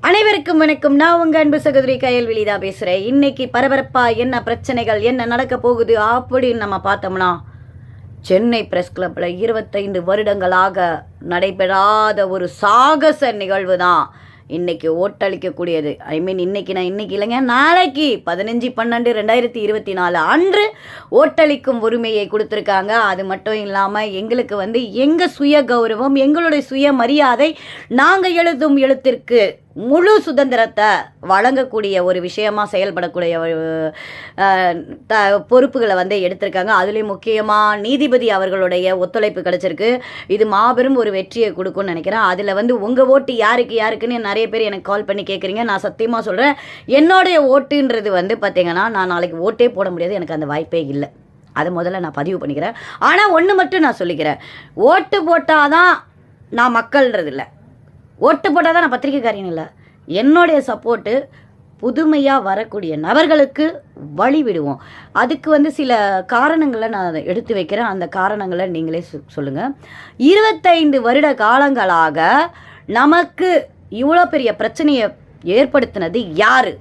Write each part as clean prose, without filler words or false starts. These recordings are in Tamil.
அனைவருக்கும் வணக்கம். நான் உங்க அன்பு சகோதரி கயல்விழி தான் பேசுகிறேன். இன்னைக்கு பரபரப்பா என்ன பிரச்சனைகள் என்ன நடக்க போகுது அப்படின்னு நம்ம பார்த்தோம்னா, சென்னை பிரஸ் கிளப்பில் 25 வருடங்களாக நடைபெறாத ஒரு சாகச நிகழ்வு தான் இன்னைக்கு ஓட்டளிக்கக்கூடியது. இன்னைக்கு இல்லைங்க, நாளைக்கு 15/12/2024 அன்று ஓட்டளிக்கும் உரிமையை கொடுத்துருக்காங்க. அது மட்டும் இல்லாமல் எங்களுக்கு எங்கள் சுய கௌரவம், எங்களுடைய சுய மரியாதை, நாங்கள் எழுதும் எழுத்திற்கு முழு சுதந்திரத்தை வழங்கக்கூடிய ஒரு விஷயமா செயல்படக்கூடிய பொறுப்புகளை எடுத்திருக்காங்க. அதுலேயும் முக்கியமாக நீதிபதி அவர்களுடைய ஒத்துழைப்பு கிடைச்சிருக்கு. இது மாபெரும் ஒரு வெற்றியை கொடுக்கும்னு நினைக்கிறேன். அதில் உங்கள் ஓட்டு யாருக்குன்னு நிறைய பேர் எனக்கு கால் பண்ணி கேட்குறீங்க. நான் சத்தியமாக சொல்கிறேன், என்னுடைய ஓட்டுன்றது பார்த்தீங்கன்னா, நான் நாளைக்கு ஓட்டே போட முடியாது. எனக்கு அந்த வாய்ப்பே இல்லை. அதை முதல்ல நான் பதிவு பண்ணிக்கிறேன். ஆனால் ஒன்று மட்டும் நான் சொல்லிக்கிறேன், ஓட்டு போட்டால் தான் நான் மக்கள்ன்றது இல்லை, ஓட்டு போட்டால் தான் நான் பத்திரிக்கைக்காரின்னு இல்லை. என்னுடைய சப்போர்ட்டு புதுமையாக வரக்கூடிய நபர்களுக்கு வழி விடுவோம். அதுக்கு சில காரணங்களை நான் எடுத்து வைக்கிறேன். அந்த காரணங்களை நீங்களே சொல்லுங்கள். 25 வருட காலங்களாக நமக்கு இவ்வளோ பெரிய பிரச்சனையை ஏற்படுத்தினது யார்?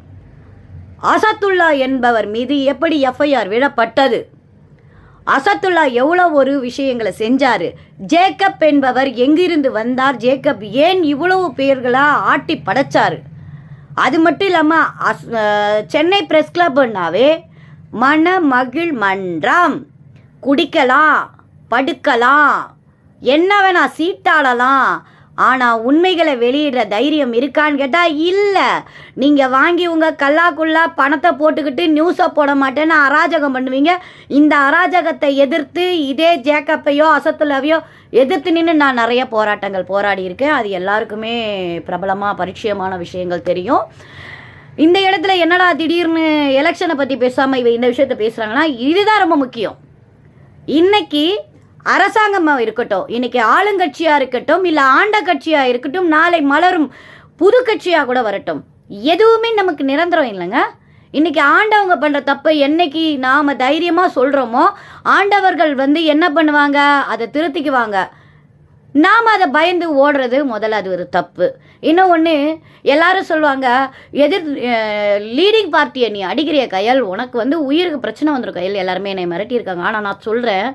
அசத்துல்லா என்பவர் மீது எப்படி எஃப்ஐஆர் விடப்பட்டது? அசத்துல்லா எவ்வளோ ஒரு விஷயங்களை செஞ்சார்? ஜேக்கப் என்பவர் எங்கிருந்து வந்தார்? ஜேக்கப் ஏன் இவ்வளவு பேர்களாக ஆட்டி படைச்சார்? அது மட்டும் இல்லாமல் சென்னை பிரஸ் கிளப்னாவே மகிழ் மன்றம், குடிக்கலாம், படுக்கலாம், என்ன வேணா சீட்டாடலாம். ஆனால் உண்மைகளை வெளியிடுற தைரியம் இருக்கான்னு கேட்டால் இல்லை. நீங்கள் வாங்கி உங்கள் கல்லாக்குள்ளா பணத்தை போட்டுக்கிட்டு நியூஸை போட மாட்டேன்னு அராஜகம் பண்ணுவீங்க. இந்த அராஜகத்தை எதிர்த்து இதே ஜேக்கப்பையோ அசத்துல்லாவையோ எதிர்த்து நின்று நான் நிறைய போராட்டங்கள் போராடி இருக்கேன். அது எல்லாருக்குமே பிரபலமாக பரிச்சயமான விஷயங்கள் தெரியும். இந்த இடத்துல என்னடா திடீர்னு எலெக்ஷனை பற்றி பேசாமல் இந்த விஷயத்தை பேசுகிறாங்கன்னா, இதுதான் ரொம்ப முக்கியம். இன்னைக்கு அரசாங்கமாக இருக்கட்டும், இன்னைக்கு ஆளுங்கட்சியாக இருக்கட்டும், இல்லை ஆண்ட கட்சியாக இருக்கட்டும், நாளை மலரும் புது கட்சியாக கூட வரட்டும், எதுவுமே நமக்கு நிரந்தரம் இல்லைங்க. இன்னைக்கு ஆண்டவங்க பண்ணுற தப்பை என்னைக்கு நாம் தைரியமாக சொல்கிறோமோ, ஆண்டவர்கள் என்ன பண்ணுவாங்க, அதை திருத்திக்குவாங்க. நாம் அதை பயந்து ஓடுறது முதல்ல அது ஒரு தப்பு. இன்னும் ஒன்று, எல்லாரும் சொல்லுவாங்க, லீடிங் பார்ட்டியை நீ அடிக்கிறிய கயல், உனக்கு உயிருக்கு பிரச்சனை வந்துடும் கயல், எல்லாருமே என்னை மிரட்டியிருக்காங்க. ஆனால் நான் சொல்கிறேன்,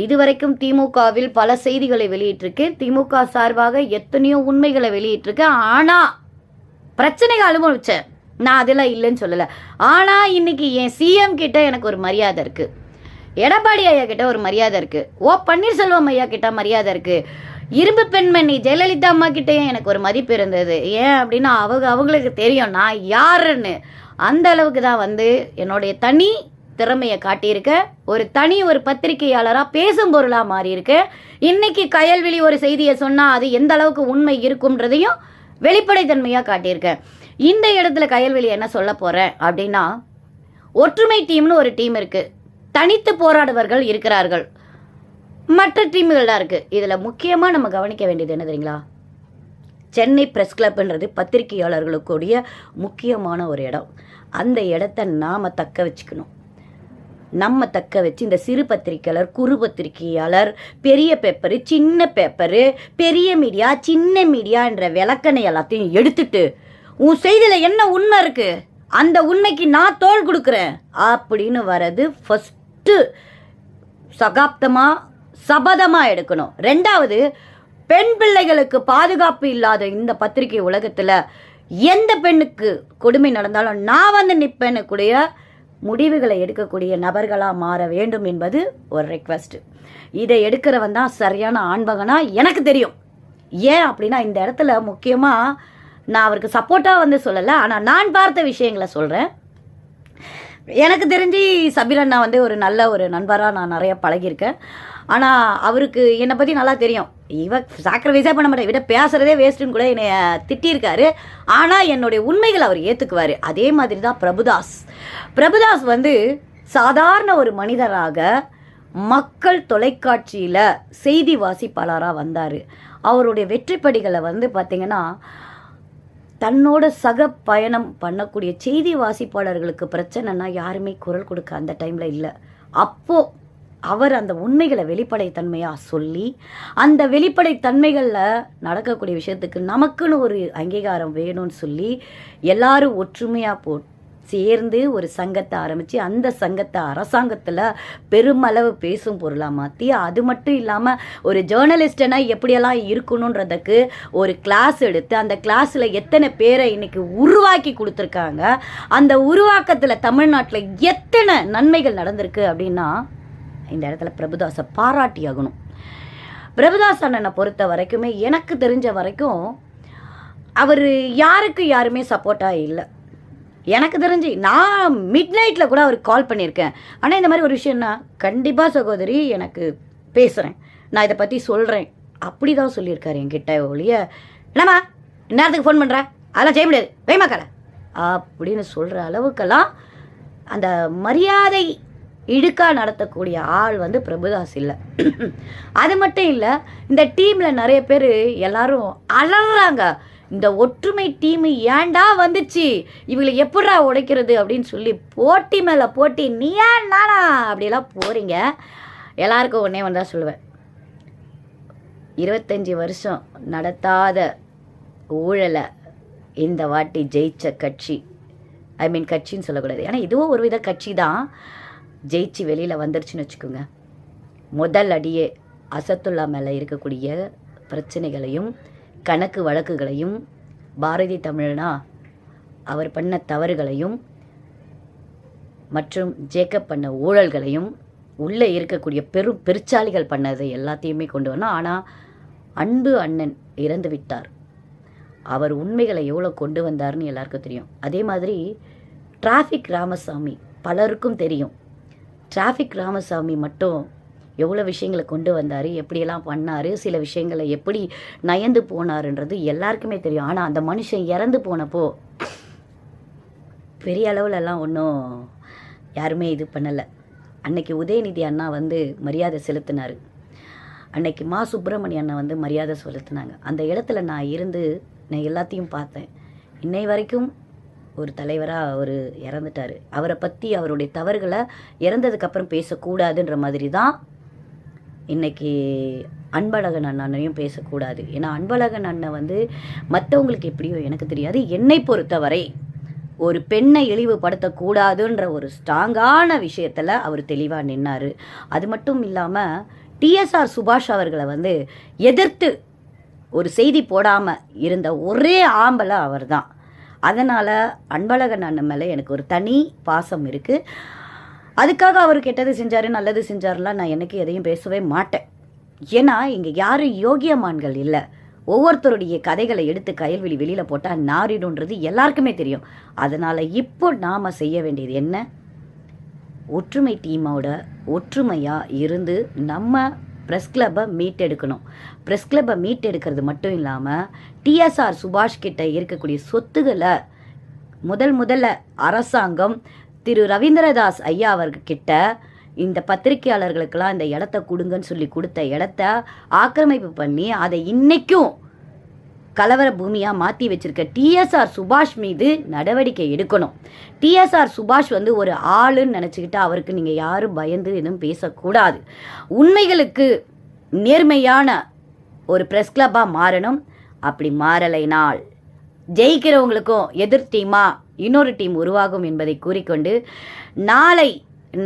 இதுவரைக்கும் திமுகவில் பல செய்திகளை வெளியிட்டிருக்கு, திமுக சார்பாக எத்தனையோ உண்மைகளை வெளியிட்டிருக்கேன். ஆனால் பிரச்சனைகள் அனுபவிச்சேன், நான் அதெல்லாம் இல்லைன்னு சொல்லலை. ஆனால் இன்னைக்கு என் சிஎம் கிட்ட எனக்கு ஒரு மரியாதை இருக்குது, எடப்பாடி ஐயா கிட்ட ஒரு மரியாதை இருக்குது, ஓ பன்னீர்செல்வம் ஐயா கிட்ட மரியாதை இருக்குது, இரும்பு பெண்மணி ஜெயலலிதா அம்மா கிட்டேயும் எனக்கு ஒரு மதிப்பு இருந்தது. ஏன் அப்படின்னா அவங்களுக்கு தெரியும் நான் யாருன்னு. அந்த அளவுக்கு தான் என்னுடைய தனி திறமையை காட்டியிருக்க, ஒரு பத்திரிகையாளராக பேசும் பொருளாக மாறியிருக்கு. இன்னைக்கு கயல்விழி ஒரு செய்தியை சொன்னால் அது எந்த அளவுக்கு உண்மை இருக்கும்ன்றதையும் வெளிப்படைத்தன்மையாக காட்டியிருக்கேன். இந்த இடத்துல கயல்விழி என்ன சொல்ல போகிறேன் அப்படின்னா, ஒற்றுமை டீம்னு ஒரு டீம் இருக்குது, தனித்து போராடுவர்கள் இருக்கிறார்கள், மற்ற டீம்கள்லாம் இருக்குது. இதில் முக்கியமாக நம்ம கவனிக்க வேண்டியது என்ன தெரியுங்களா? சென்னை பிரஸ் கிளப்ன்றது பத்திரிகையாளர்களுக்குடைய முக்கியமான ஒரு இடம். அந்த இடத்த நாம் தக்க வச்சுக்கணும். நம்ம தக்க வச்சு இந்த சிறு பத்திரிகையாளர், குறு பத்திரிகையாளர், பெரிய பேப்பரு, சின்ன பேப்பரு, பெரிய மீடியா, சின்ன மீடியா என்ற விளக்கணை எல்லாத்தையும் எடுத்துட்டு, உன் செய்தியில் என்ன உண்மை இருக்குது, அந்த உண்மைக்கு நான் தோள் கொடுக்குறேன் அப்படின்னு வர்றது ஃபஸ்ட்டு சபதமாக எடுக்கணும். ரெண்டாவது, பெண் பிள்ளைகளுக்கு பாதுகாப்பு இல்லாத இந்த பத்திரிகை உலகத்தில் எந்த பெண்ணுக்கு கொடுமை நடந்தாலும் நான் நிற்பேன்னு கூடிய முடிவுகளை எடுக்கக்கூடிய நபர்களாக மாற வேண்டும் என்பது ஒரு ரெக்வஸ்ட்டு. இதை எடுக்கிறவன் தான் சரியான ஆண்மகனா எனக்கு தெரியும். ஏன் அப்படின்னா, இந்த இடத்துல முக்கியமாக நான் அவருக்கு சப்போர்ட்டாக சொல்லலை, ஆனால் நான் பார்த்த விஷயங்களை சொல்கிறேன். எனக்கு தெரிஞ்சு சபீர் அண்ணா ஒரு நல்ல ஒரு நண்பராக நான் நிறைய பழகியிருக்கேன். ஆனால் அவருக்கு என்னை பற்றி நல்லா தெரியும். சாக்ரிஃபைஸே பண்ண மாட்டேன், இவட பேசுகிறதே வேஸ்ட்டுன்னு கூட என்னை திட்டியிருக்காரு. ஆனால் என்னுடைய உண்மைகளை அவர் ஏற்றுக்குவார். அதே மாதிரி தான் பிரபுதாஸ் சாதாரண ஒரு மனிதராக மக்கள் தொலைக்காட்சியில் செய்தி வாசிப்பாளராக வந்தார். அவருடைய வெற்றிப்படிகளை பார்த்திங்கன்னா, தன்னோட சக பயணம் பண்ணக்கூடிய செய்தி வாசிப்பாளர்களுக்கு பிரச்சனைனா யாருமே குரல் கொடுக்க அந்த டைமில் இல்லை. அப்போது அவர் அந்த உண்மைகளை வெளிப்படைத்தன்மையாக சொல்லி அந்த வெளிப்படைத்தன்மைகளில் நடக்கக்கூடிய விஷயத்துக்கு நமக்குன்னு ஒரு அங்கீகாரம் வேணும்னு சொல்லி எல்லாரும் ஒற்றுமையாக சேர்ந்து ஒரு சங்கத்தை ஆரம்பித்து அந்த சங்கத்தை அரசாங்கத்தில் பெருமளவு பேசும் பொருளாக மாற்றி, அது மட்டும் இல்லாமல் ஒரு ஜேர்னலிஸ்டனா எப்படியெல்லாம் இருக்கணுன்றதுக்கு ஒரு கிளாஸ் எடுத்து அந்த கிளாஸில் எத்தனை பேரை இன்னைக்கு உருவாக்கி கொடுத்துருக்காங்க, அந்த உருவாக்கத்தில் தமிழ்நாட்டில் எத்தனை நன்மைகள் நடந்திருக்கு அப்படின்னா இந்த இடத்துல பிரபுதாஸை பாராட்டி ஆகணும். பிரபுதாஸ் அண்ணனை பொறுத்த வரைக்குமே எனக்கு தெரிஞ்ச வரைக்கும் அவர் யாருமே சப்போர்ட்டாக இல்லை. எனக்கு தெரிஞ்சு நான் மிட் நைட்டில் கூட அவருக்கு கால் பண்ணியிருக்கேன். ஆனால் இந்த மாதிரி ஒரு விஷயம்னா கண்டிப்பாக சகோதரி எனக்கு பேசுகிறேன், நான் இதை பற்றி சொல்கிறேன் அப்படி தான் சொல்லியிருக்காரு என்கிட்ட ஒழிய, என்னம்மா இந்நேரத்துக்கு ஃபோன் பண்ணுறேன் அதெல்லாம் செய்ய முடியாது வைமாக்கலை அப்படின்னு சொல்கிற அளவுக்கெல்லாம் அந்த மரியாதை இடுக்காக நடத்தக்கூடிய ஆள் வந்து பிரபுதாஸ் இல்லை. அது மட்டும் இல்லை, இந்த டீமில் நிறைய பேர் எல்லாரும் அலறாங்க, இந்த ஒற்றுமை டீமு ஏன்டா வந்துச்சு, இவங்களை எப்படா உடைக்கிறது அப்படின்னு சொல்லி போட்டி மேலே போட்டி, நீ ஏன் நானா அப்படியெல்லாம் போகிறீங்க. எல்லாருக்கும் ஒன்றே ஒன்றா சொல்லுவேன், 25 வருஷம் நடத்தாத ஊழலை இந்த வாட்டி ஜெயிச்ச கட்சி, கட்சின்னு சொல்லக்கூடாது, ஏன்னா இதுவும் ஒரு வித கட்சி தான், ஜெயிச்சு வெளியில் வந்துருச்சுன்னு வச்சுக்கோங்க. முதல் அடியே அசத்துல்லா மேலே இருக்கக்கூடிய பிரச்சனைகளையும் கணக்கு வழக்குகளையும் பாரதி தமிழனா அவர் பண்ண தவறுகளையும் மற்றும் ஜேக்கப் பண்ண ஊழல்களையும் உள்ளே இருக்கக்கூடிய பெருச்சாளிகள் பண்ணதை எல்லாத்தையுமே கொண்டு வரணும். ஆனால் அன்பு அண்ணன் இறந்து விட்டார், அவர் உண்மைகளை எவ்வளோ கொண்டு வந்தார்னு எல்லாருக்கும் தெரியும். அதே மாதிரி டிராஃபிக் ராமசாமி பலருக்கும் தெரியும், டிராஃபிக் ராமசாமி மட்டும் எவ்வளோ விஷயங்களை கொண்டு வந்தார், எப்படியெல்லாம் பண்ணார், சில விஷயங்களை எப்படி நயந்து போனாருன்றது எல்லாருக்குமே தெரியும். ஆனால் அந்த மனுஷன் இறந்து போனப்போ பெரிய அளவுலலாம் ஒன்றும் யாருமே இது பண்ணலை. அன்னைக்கு உதயநிதி அண்ணா வந்து மரியாதை செலுத்தினார், அன்னைக்கு மா சுப்பிரமணிய அண்ணா வந்து மரியாதை செலுத்தினாங்க. அந்த இடத்துல நான் இருந்து நான் எல்லாத்தையும் பார்த்தேன். இன்னை வரைக்கும் ஒரு தலைவராக அவர் இறந்துட்டார், அவரை பற்றி அவருடைய தவறுகளை இறந்ததுக்கப்புறம் பேசக்கூடாதுன்ற மாதிரி தான் இன்றைக்கி அன்பழகன் அண்ணனையும் பேசக்கூடாது. ஏன்னா அன்பழகன் அண்ணன் வந்து மற்றவங்களுக்கு எப்படியோ எனக்கு தெரியாது, என்னை பொறுத்தவரை ஒரு பெண்ணை இழிவுபடுத்தக்கூடாதுன்ற ஒரு ஸ்ட்ராங்கான விஷயத்தில் அவர் தெளிவாக நின்னார். அது மட்டும் இல்லாமல் டிஎஸ்ஆர் சுபாஷ் அவர்களை வந்து எதிர்த்து ஒரு செய்தி போடாமல் இருந்த ஒரே ஆம்பளை அவர் தான். அதனால் அன்பழகன் அண்ணன் மேலே எனக்கு ஒரு தனி பாசம் இருக்குது. அதுக்காக அவர் கெட்டது செஞ்சார் நல்லது செஞ்சார்லாம் நான் எனக்கு எதையும் பேசவே மாட்டேன். ஏன்னா இங்கே யாரும் யோகியமான்கள் இல்லை. ஒவ்வொருத்தருடைய கதைகளை எடுத்து கயல்வெளி வெளியில் போட்டால் நாரிடுன்றது எல்லாருக்குமே தெரியும். அதனால் இப்போ நாம் செய்ய வேண்டியது என்ன, ஒற்றுமை டீமோட ஒற்றுமையாக இருந்து நம்ம ப்ரெஸ் கிளப்பை மீட்டெடுக்கணும். ப்ரெஸ் கிளப்பை மீட்டெடுக்கிறது மட்டும் இல்லாமல் டிஎஸ்ஆர் சுபாஷ் கிட்ட இருக்கக்கூடிய சொத்துக்களை முதல்ல அரசாங்கம் திரு ரவீந்திரதாஸ் ஐயா அவர்கிட்ட இந்த பத்திரிகையாளர்களுக்கெல்லாம் இந்த இடத்த கொடுங்கன்னு சொல்லி கொடுத்த இடத்த ஆக்கிரமிப்பு பண்ணி அதை இன்னைக்கும் கலவர பூமியாக மாற்றி வச்சிருக்க டிஎஸ்ஆர் சுபாஷ் மீது நடவடிக்கை எடுக்கணும். டிஎஸ்ஆர் சுபாஷ் வந்து ஒரு ஆளுன்னு நினச்சிக்கிட்டு அவருக்கு நீங்கள் யாரும் பயந்து எதுவும் பேசக்கூடாது. உண்மைகளுக்கு நேர்மையான ஒரு ப்ரெஸ் கிளப்பாக மாறணும். அப்படி மாறலைனால் ஜெயிக்கிறவங்களுக்கும் எதிர் டீமாக இன்னொரு டீம் உருவாகும் என்பதை கூறிக்கொண்டு நாளை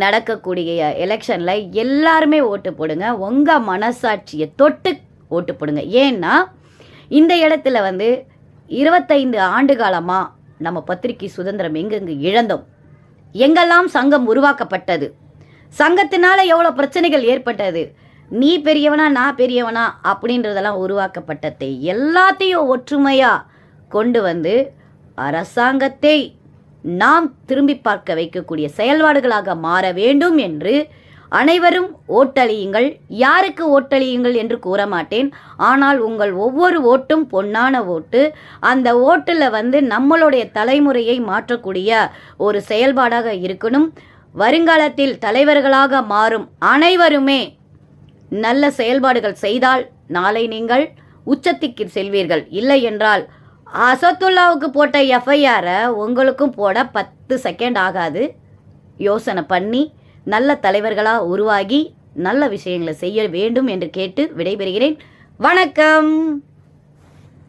நடக்கக்கூடிய எலெக்ஷனில் எல்லாருமே ஓட்டு போடுங்க, உங்கள் மனசாட்சியை தொட்டு ஓட்டு போடுங்க. ஏன்னா இந்த இடத்துல வந்து 25 ஆண்டு காலமாக நம்ம பத்திரிகை சுதந்திரம் எங்கெங்கு இழந்தோம், எங்கெல்லாம் சங்கம் உருவாக்கப்பட்டது, சங்கத்தினால எவ்வளோ பிரச்சனைகள் ஏற்பட்டது, நீ பெரியவனா நான் பெரியவனா அப்படின்றதெல்லாம் உருவாக்கப்பட்டதை எல்லாத்தையும் ஒற்றுமையாக கொண்டு வந்து அரசாங்கத்தை நாம் திரும்பி பார்க்க வைக்கக்கூடிய செயல்பாடுகளாக மாற வேண்டும் என்று அனைவரும் ஓட்டளியுங்கள். யாருக்கு ஓட்டளியுங்கள் என்று கூற மாட்டேன், ஆனால் உங்கள் ஒவ்வொரு ஓட்டும் பொன்னான ஓட்டு. அந்த ஓட்டில் வந்து நம்மளுடைய தலைமுறையை மாற்றக்கூடிய ஒரு செயல்பாடாக இருக்கணும். வருங்காலத்தில் தலைவர்களாக மாறும் அனைவருமே நல்ல செயல்பாடுகள் செய்தால் நாளை நீங்கள் உச்சத்திற்கு செல்வீர்கள். இல்லை என்றால் அசத்துல்லாவுக்கு போட்ட எஃப்ஐஆரை உங்களுக்கும் போட 10 செகண்ட் ஆகாது. யோசனை பண்ணி நல்ல தலைவர்களாக உருவாகி நல்ல விஷயங்களை செய்ய வேண்டும் என்று கேட்டு விடைபெறுகிறேன். வணக்கம்.